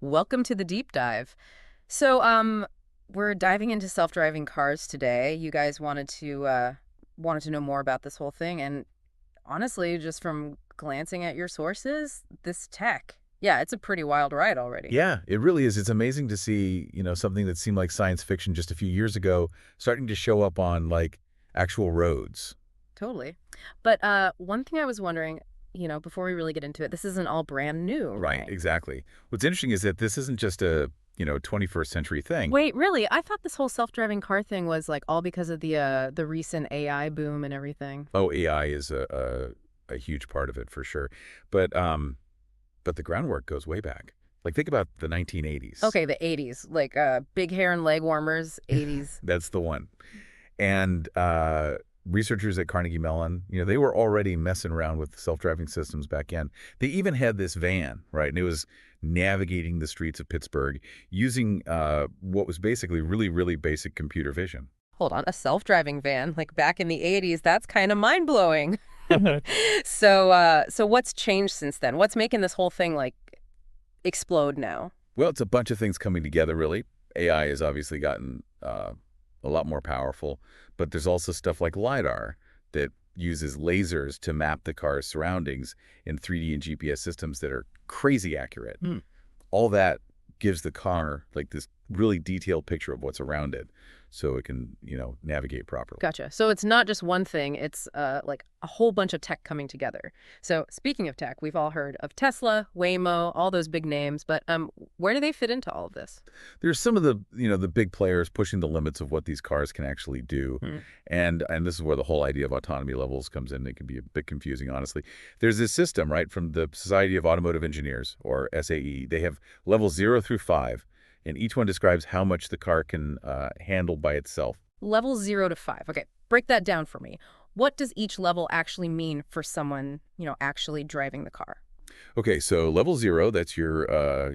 Welcome to the deep dive. So, we're diving into self-driving cars today. You guys wanted to know more about this whole thing, and honestly, just from glancing at your sources, this tech, yeah, it's a pretty wild ride already. Yeah, it really is. It's amazing to see, something that seemed like science fiction just a few years ago starting to show up on like actual roads. Totally. But one thing I was wondering, before we really get into it, this isn't all brand new, Right, right? exactly. What's interesting is that this isn't just a, 21st century thing. Wait, really? I thought this whole self-driving car thing was like all because of the recent AI boom and everything. Oh, AI is a huge part of it for sure. But the groundwork goes way back. Like think about the 1980s. Okay, the 80s, like big hair and leg warmers, 80s. That's the one. And researchers at Carnegie Mellon, they were already messing around with self-driving systems back then. They even had this van, right? And it was navigating the streets of Pittsburgh using what was basically really, really basic computer vision. Hold on, a self-driving van, like back in the 80s, that's kind of mind-blowing. So what's changed since then? What's making this whole thing like explode now? Well, it's a bunch of things coming together, really. AI has obviously gotten a lot more powerful, but there's also stuff like LiDAR that uses lasers to map the car's surroundings in 3D and GPS systems that are crazy accurate. Hmm. All that gives the car like this really detailed picture of what's around it so it can, navigate properly. Gotcha. So it's not just one thing, it's like a whole bunch of tech coming together. So speaking of tech, we've all heard of Tesla, Waymo, all those big names, but where do they fit into all of this? There's some of the big players pushing the limits of what these cars can actually do. Hmm. And this is where the whole idea of autonomy levels comes in. It can be a bit confusing, honestly. There's this system, right, from the Society of Automotive Engineers, or SAE. They have levels 0 through 5, and each one describes how much the car can handle by itself. Level 0 to 5. Okay, break that down for me. What does each level actually mean for someone, actually driving the car? Okay, so level 0, that's your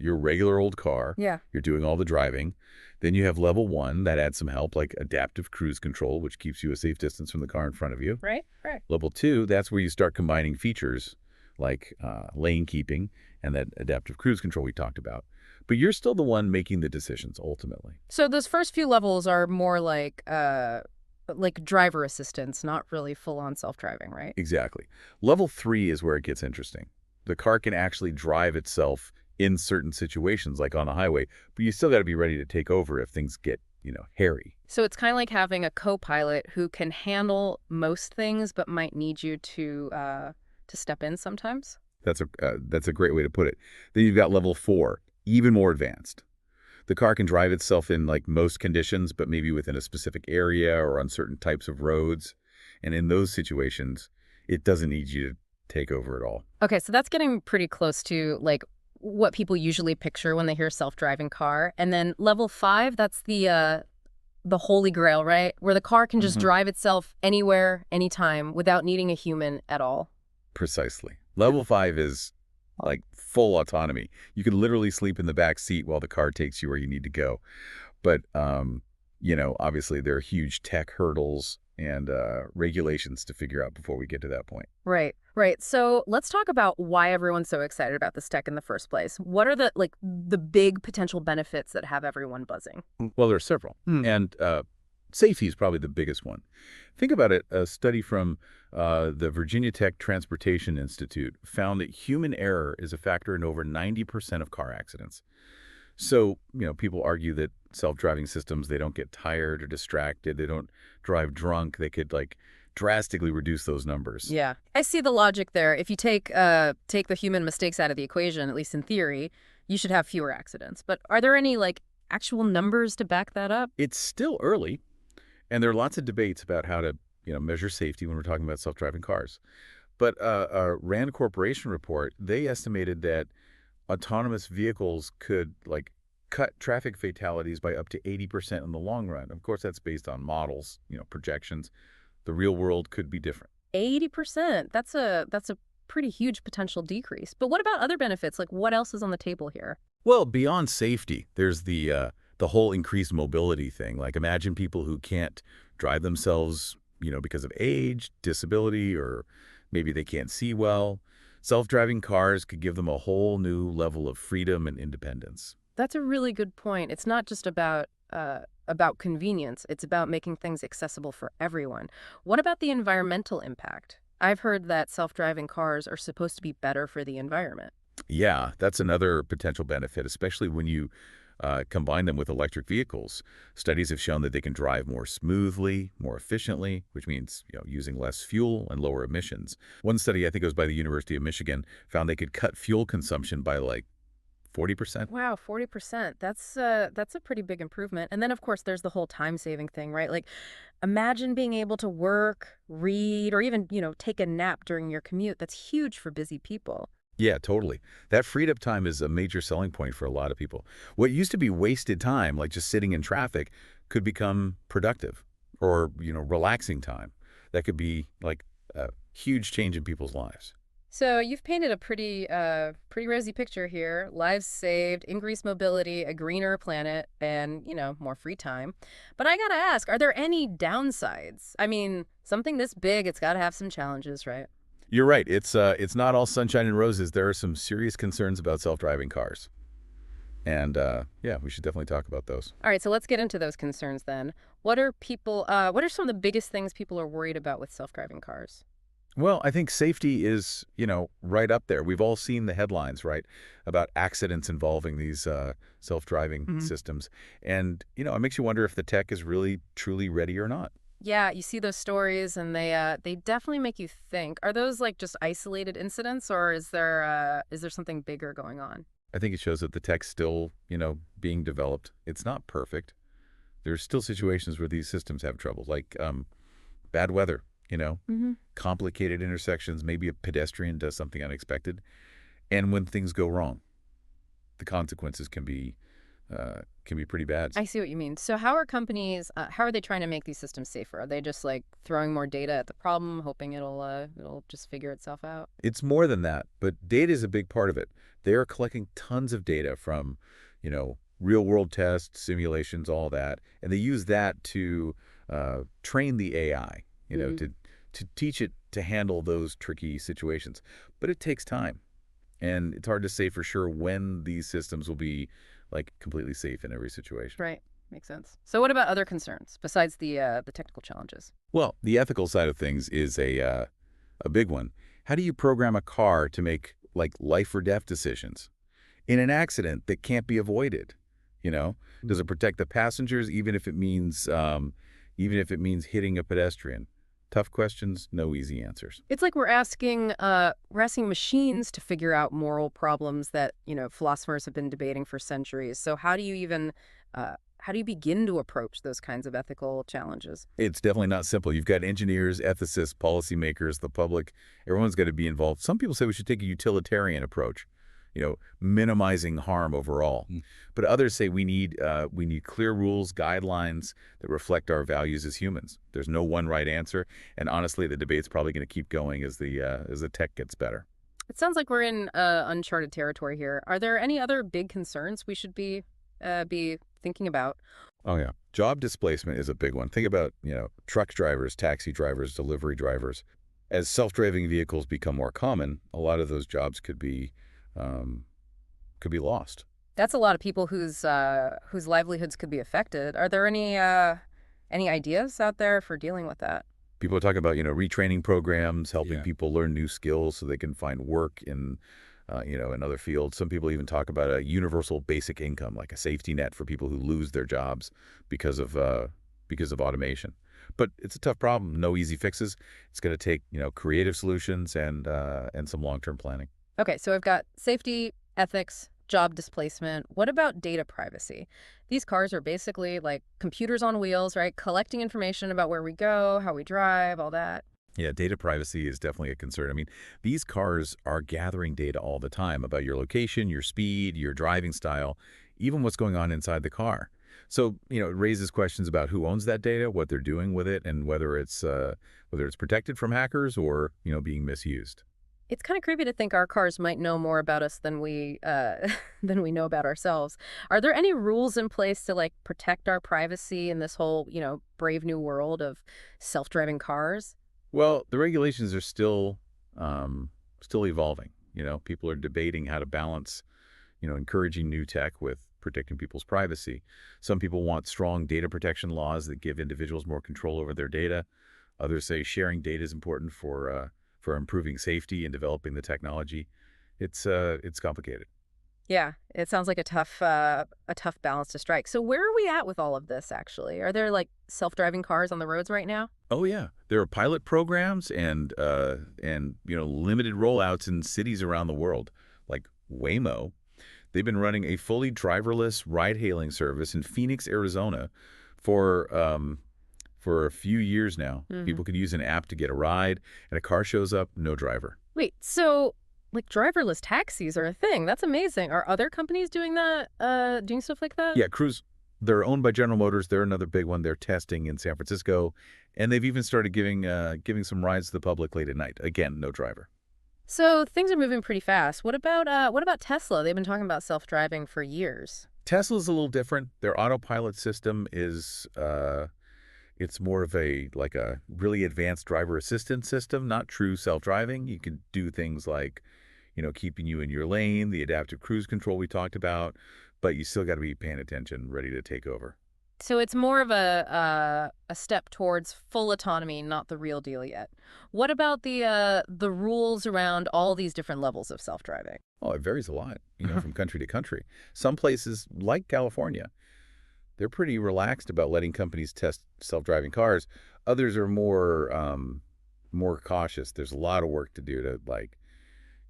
regular old car. Yeah. You're doing all the driving. Then you have level 1, that adds some help, like adaptive cruise control, which keeps you a safe distance from the car in front of you. Right? Right. Level 2, that's where you start combining features like lane keeping and that adaptive cruise control we talked about. But you're still the one making the decisions ultimately. So those first few levels are more like driver assistance, not really full-on self-driving, right? Exactly. Level 3 is where it gets interesting. The car can actually drive itself in certain situations, like on the highway, but you still got to be ready to take over if things get, hairy. So it's kind of like having a co-pilot who can handle most things but might need you to step in sometimes. That's a great way to put it. Then you've got level 4, even more advanced. The car can drive itself in like most conditions, but maybe within a specific area or on certain types of roads. And in those situations, it doesn't need you to take over at all. Okay, so that's getting pretty close to like what people usually picture when they hear self-driving car. And then level 5, that's the holy grail, right? Where the car can just hmm drive itself anywhere, anytime without needing a human at all. Precisely. Level 5 is like full autonomy. You can literally sleep in the back seat while the car takes you where you need to go. But, obviously there are huge tech hurdles and regulations to figure out before we get to that point. Right, right. So let's talk about why everyone's so excited about this tech in the first place. What are the big potential benefits that have everyone buzzing? Well, there are several. And safety is probably the biggest one. Think about it. A study from the Virginia Tech Transportation Institute found that human error is a factor in over 90% of car accidents. So, people argue that self-driving systems, they don't get tired or distracted. They don't drive drunk. They could like drastically reduce those numbers. Yeah, I see the logic there. If you take the human mistakes out of the equation, at least in theory, you should have fewer accidents. But are there any like actual numbers to back that up? It's still early, and there are lots of debates about how to, measure safety when we're talking about self-driving cars. But a Rand Corporation report, they estimated that autonomous vehicles could like cut traffic fatalities by up to 80% in the long run. Of course, that's based on models, projections. The real world could be different. 80%. That's a pretty huge potential decrease. But what about other benefits? Like what else is on the table here? Well, beyond safety, there's the whole increased mobility thing. Like imagine people who can't drive themselves, because of age, disability, or maybe they can't see well. Self-driving cars could give them a whole new level of freedom and independence. That's a really good point. It's not just about convenience. It's about making things accessible for everyone. What about the environmental impact? I've heard that self-driving cars are supposed to be better for the environment. Yeah, that's another potential benefit, especially when you combine them with electric vehicles. Studies have shown that they can drive more smoothly, more efficiently, which means using less fuel and lower emissions. One study, I think it was by the University of Michigan, found they could cut fuel consumption by like 40%. Wow, 40%. That's a pretty big improvement. And then of course there's the whole time-saving thing, right? Like imagine being able to work, read, or even, take a nap during your commute. That's huge for busy people. Yeah, totally. That freed up time is a major selling point for a lot of people. What used to be wasted time, like just sitting in traffic, could become productive or, relaxing time. That could be like a huge change in people's lives. So you've painted a pretty rosy picture here. Lives saved, increased mobility, a greener planet, and, more free time. But I gotta ask, are there any downsides? I mean, something this big, it's gotta have some challenges, right? You're right. It's not all sunshine and roses. There are some serious concerns about self-driving cars. And yeah, we should definitely talk about those. All right, so let's get into those concerns then. What are some of the biggest things people are worried about with self-driving cars? Well, I think safety is, right up there. We've all seen the headlines, right, about accidents involving these self-driving systems. And, it makes you wonder if the tech is really, truly ready or not. Yeah, you see those stories and they definitely make you think. Are those like just isolated incidents or is there something bigger going on? I think it shows that the tech's still, being developed. It's not perfect. There's still situations where these systems have trouble, like bad weather, Hmm. complicated intersections, maybe a pedestrian does something unexpected. And when things go wrong, the consequences can be pretty bad. I see what you mean. So how are they trying to make these systems safer? Are they just like throwing more data at the problem, hoping it'll just figure itself out? It's more than that, but data is a big part of it. They are collecting tons of data from, real world tests, simulations, all that, and they use that to train the AI, to teach it to handle those tricky situations. But it takes time, and it's hard to say for sure when these systems will be like completely safe in every situation. Right. Makes sense. So what about other concerns besides the technical challenges? Well, the ethical side of things is a big one. How do you program a car to make like life or death decisions in an accident that can't be avoided? You know, does it protect the passengers even if it means hitting a pedestrian? Tough questions, no easy answers. It's like we're asking machines to figure out moral problems that, philosophers have been debating for centuries. So how do you begin to approach those kinds of ethical challenges? It's definitely not simple. You've got engineers, ethicists, policymakers, the public. Everyone's got to be involved. Some people say we should take a utilitarian approach, minimizing harm overall. But others say we need clear rules, guidelines that reflect our values as humans. There's no one right answer, and honestly, the debate's probably going to keep going as the tech gets better. It sounds like we're in uncharted territory here. Are there any other big concerns we should be thinking about? Oh yeah, job displacement is a big one. Think about truck drivers, taxi drivers, delivery drivers. As self-driving vehicles become more common, a lot of those jobs um, could be lost. That's a lot of people whose livelihoods could be affected. Are there any ideas out there for dealing with that? People are talking about, retraining programs, helping Yeah. people learn new skills so they can find work in other fields. Some people even talk about a universal basic income, like a safety net for people who lose their jobs because of automation. But it's a tough problem. No easy fixes. It's going to take, creative solutions and some long-term planning. Okay, so I've got safety, ethics, job displacement. What about data privacy? These cars are basically like computers on wheels, right? Collecting information about where we go, how we drive, all that. Yeah, data privacy is definitely a concern. I mean, these cars are gathering data all the time about your location, your speed, your driving style, even what's going on inside the car. So, it raises questions about who owns that data, what they're doing with it, and whether it's protected from hackers or, being misused. It's kind of creepy to think our cars might know more about us than we than we know about ourselves. Are there any rules in place to like protect our privacy in this whole, brave new world of self-driving cars? Well, the regulations are still evolving. People are debating how to balance, encouraging new tech with protecting people's privacy. Some people want strong data protection laws that give individuals more control over their data. Others say sharing data is important for improving safety and developing the technology. It's complicated. Yeah, it sounds like a tough balance to strike. So where are we at with all of this actually? Are there like self-driving cars on the roads right now? Oh yeah, there are pilot programs and limited rollouts in cities around the world, like Waymo. They've been running a fully driverless ride-hailing service in Phoenix, Arizona, for a few years now. Hmm. People could use an app to get a ride, and a car shows up, no driver. Wait, so like driverless taxis are a thing. That's amazing. Are other companies doing that, doing stuff like that? Yeah, Cruise, they're owned by General Motors. They're another big one. They're testing in San Francisco, and they've even started giving some rides to the public late at night. Again, no driver. So things are moving pretty fast. What about Tesla? They've been talking about self-driving for years. Tesla's a little different. Their autopilot system is it's more of a really advanced driver assistance system, not true self-driving. You can do things like, keeping you in your lane, the adaptive cruise control we talked about, but you still got to be paying attention, ready to take over. So it's more of a step towards full autonomy, not the real deal yet. What about the rules around all these different levels of self-driving? Oh, it varies a lot, from country to country. Some places, like California, they're pretty relaxed about letting companies test self-driving cars. Others are more cautious. There's a lot of work to do to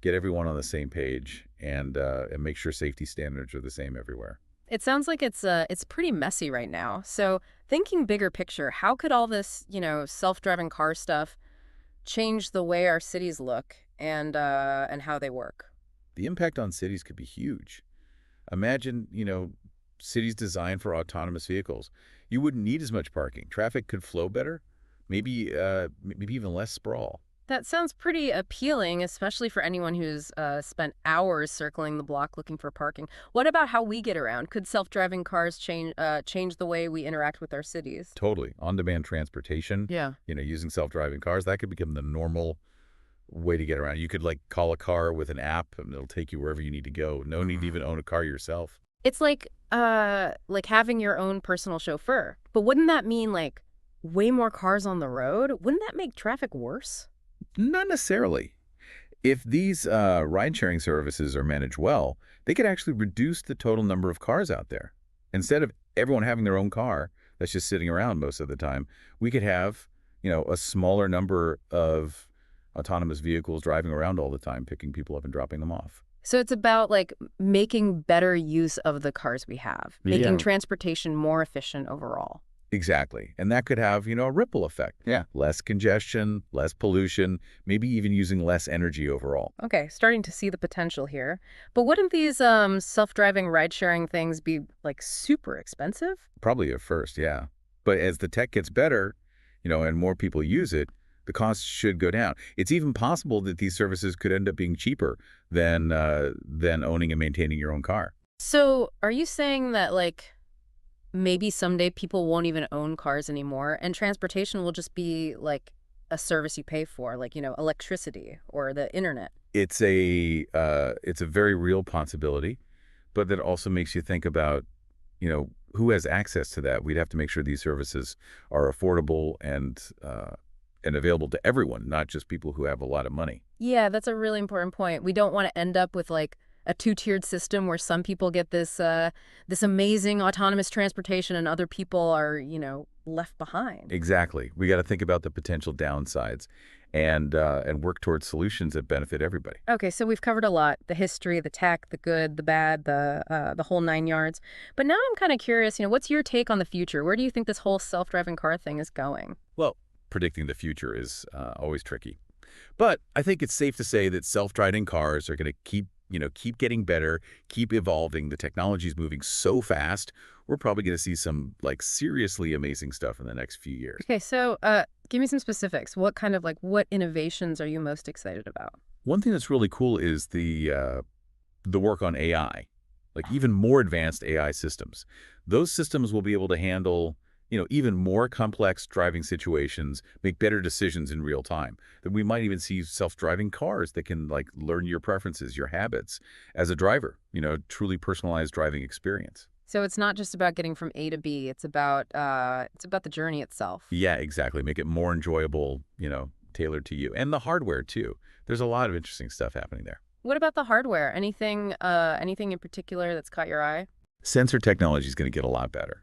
get everyone on the same page and make sure safety standards are the same everywhere. It sounds like it's pretty messy right now. So thinking bigger picture, how could all this, self-driving car stuff change the way our cities look and how they work? The impact on cities could be huge. Imagine, cities designed for autonomous vehicles. You wouldn't need as much parking. Traffic could flow better, maybe even less sprawl. That sounds pretty appealing, especially for anyone who's spent hours circling the block looking for parking. What about how we get around? Could self-driving cars change the way we interact with our cities? Totally. On-demand transportation, Yeah. using self-driving cars, that could become the normal way to get around. You could call a car with an app and it'll take you wherever you need to go. No need to even own a car yourself. It's like having your own personal chauffeur. But wouldn't that mean like way more cars on the road? Wouldn't that make traffic worse? Not necessarily. If these ride-sharing services are managed well, they could actually reduce the total number of cars out there. Instead of everyone having their own car that's just sitting around most of the time, we could have, a smaller number of autonomous vehicles driving around all the time, picking people up and dropping them off. So it's about like making better use of the cars we have, Yeah. making transportation more efficient overall. Exactly. And that could have, a ripple effect. Yeah. Less congestion, less pollution, maybe even using less energy overall. Okay, starting to see the potential here. But wouldn't these self-driving ride-sharing things be like super expensive? Probably at first, yeah. But as the tech gets better, and more people use it, the costs should go down. It's even possible that these services could end up being cheaper than owning and maintaining your own car. So are you saying that like maybe someday people won't even own cars anymore and transportation will just be like a service you pay for, like, electricity or the internet? It's a very real possibility, but that also makes you think about, who has access to that. We'd have to make sure these services are affordable and available to everyone, not just people who have a lot of money. Yeah, that's a really important point. We don't want to end up with like a two-tiered system where some people get this amazing autonomous transportation and other people are, left behind. Exactly. We got to think about the potential downsides and work towards solutions that benefit everybody. Okay, so we've covered a lot: the history, the tech, the good, the bad, the whole nine yards. But now I'm kind of curious. What's your take on the future? Where do you think this whole self-driving car thing is going? Well, predicting the future is always tricky. But I think it's safe to say that self-driving cars are going to keep getting better, keep evolving. The technology is moving so fast. We're probably going to see some seriously amazing stuff in the next few years. Okay, so give me some specifics. What innovations are you most excited about? One thing that's really cool is the work on AI, even more advanced AI systems. Those systems will be able to handle even more complex driving situations, make better decisions in real time. That we might even see self-driving cars that can like learn your preferences, your habits as a driver, truly personalized driving experience. So it's not just about getting from A to B. It's about the journey itself. Yeah, exactly. Make it more enjoyable, tailored to you. And the hardware too. There's a lot of interesting stuff happening there. What about the hardware? Anything in particular that's caught your eye? Sensor technology is going to get a lot better,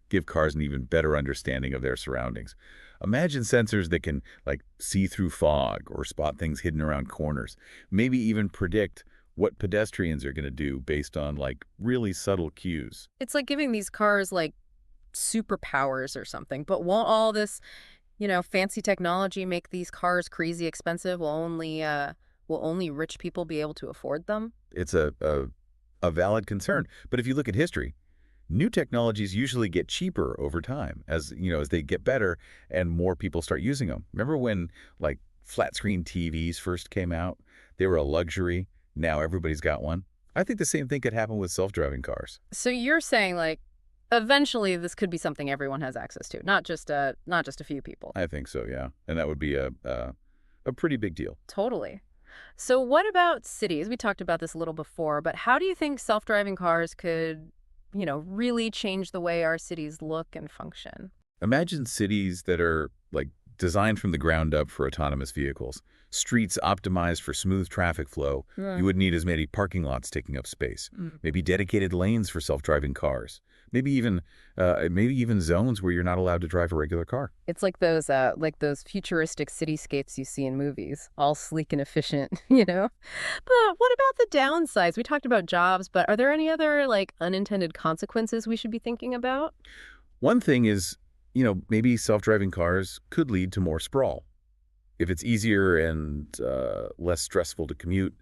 give cars an even better understanding of their surroundings. Imagine sensors that can like see through fog or spot things hidden around corners, maybe even predict what pedestrians are going to do based on like really subtle cues. It's like giving these cars like superpowers or something. But won't all this, fancy technology make these cars crazy expensive? Will only rich people be able to afford them? It's a valid concern. But if you look at history, new technologies usually get cheaper over time as they get better and more people start using them. Remember when like flat screen TVs first came out? They were a luxury. Now everybody's got one. I think the same thing could happen with self-driving cars. So you're saying like eventually this could be something everyone has access to, not just a few people. I think so, yeah. And that would be a pretty big deal. Totally. So what about cities? We talked about this a little before, but how do you think self-driving cars could, really change the way our cities look and function? Imagine cities that are like designed from the ground up for autonomous vehicles, streets optimized for smooth traffic flow. Yeah. You wouldn't need as many parking lots taking up space. Mm. Maybe dedicated lanes for self-driving cars. Maybe even zones where you're not allowed to drive a regular car. It's like those futuristic cityscapes you see in movies, all sleek and efficient, But what about the downsides? We talked about jobs, but are there any other like unintended consequences we should be thinking about? One thing is, maybe self-driving cars could lead to more sprawl. If it's easier and less stressful to commute,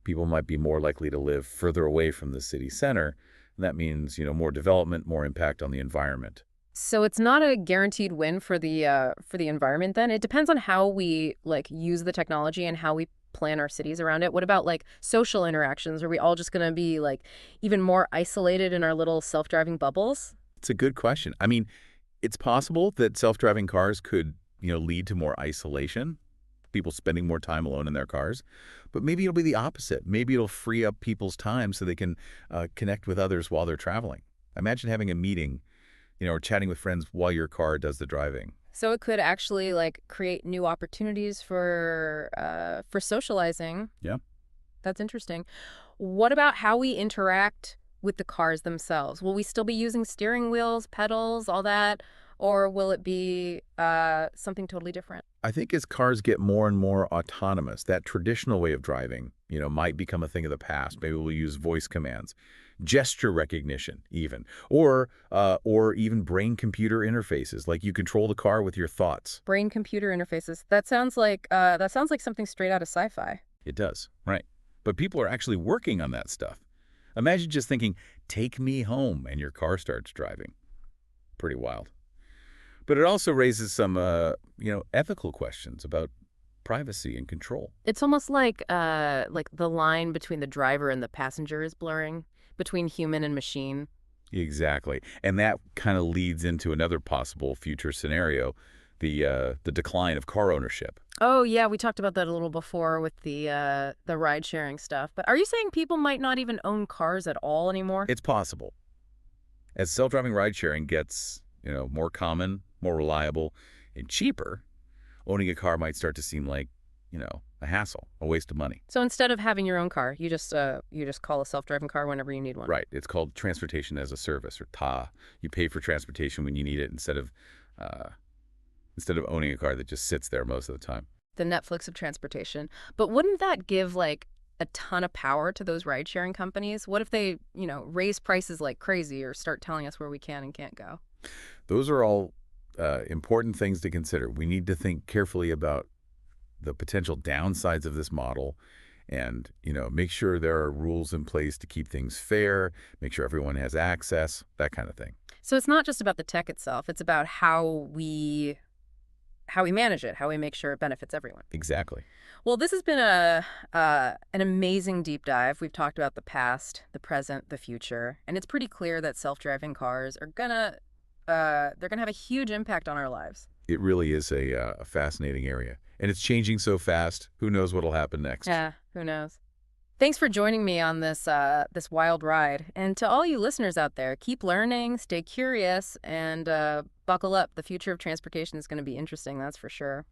people might be more likely to live further away from the city center. And that means, more development, more impact on the environment. So it's not a guaranteed win for the environment then. It depends on how we like use the technology and how we plan our cities around it. What about like social interactions? Are we all just going to be like even more isolated in our little self-driving bubbles? It's a good question. I mean, it's possible that self-driving cars could, lead to more isolation, people spending more time alone in their cars. But maybe it'll be the opposite. Maybe it'll free up people's time so they can connect with others while they're traveling. Imagine having a meeting, or chatting with friends while your car does the driving. So it could actually like create new opportunities for socializing. Yeah. That's interesting. What about how we interact with the cars themselves? Will we still be using steering wheels, pedals, all that? Or will it be something totally different? I think as cars get more and more autonomous, that traditional way of driving, might become a thing of the past. Maybe we'll use voice commands, gesture recognition even, or even brain-computer interfaces, like you control the car with your thoughts. Brain-computer interfaces. That sounds like something straight out of sci-fi. It does, right. But people are actually working on that stuff. Imagine just thinking, take me home, and your car starts driving. Pretty wild. But it also raises some, ethical questions about privacy and control. It's almost like the line between the driver and the passenger is blurring, between human and machine. Exactly. And that kind of leads into another possible future scenario, the decline of car ownership. Oh yeah, we talked about that a little before with the ride sharing stuff. But are you saying people might not even own cars at all anymore? It's possible. As self-driving ride sharing gets, more common, more reliable, and cheaper, owning a car might start to seem like, a hassle, a waste of money. So instead of having your own car, you just call a self-driving car whenever you need one. Right. It's called transportation as a service, or TA. You pay for transportation when you need it instead of owning a car that just sits there most of the time. The Netflix of transportation. But wouldn't that give like a ton of power to those ride-sharing companies? What if they, raise prices like crazy or start telling us where we can and can't go? Those are all important things to consider. We need to think carefully about the potential downsides of this model and, make sure there are rules in place to keep things fair, make sure everyone has access, that kind of thing. So it's not just about the tech itself. It's about how we manage it, how we make sure it benefits everyone. Exactly. Well, this has been an amazing deep dive. We've talked about the past, the present, the future, and it's pretty clear that self-driving cars are gonna they're gonna have a huge impact on our lives. It really is a fascinating area. And it's changing so fast, who knows what'll happen next. Yeah, who knows? Thanks for joining me on this wild ride. And to all you listeners out there, keep learning, stay curious, and buckle up. The future of transportation is going to be interesting, that's for sure.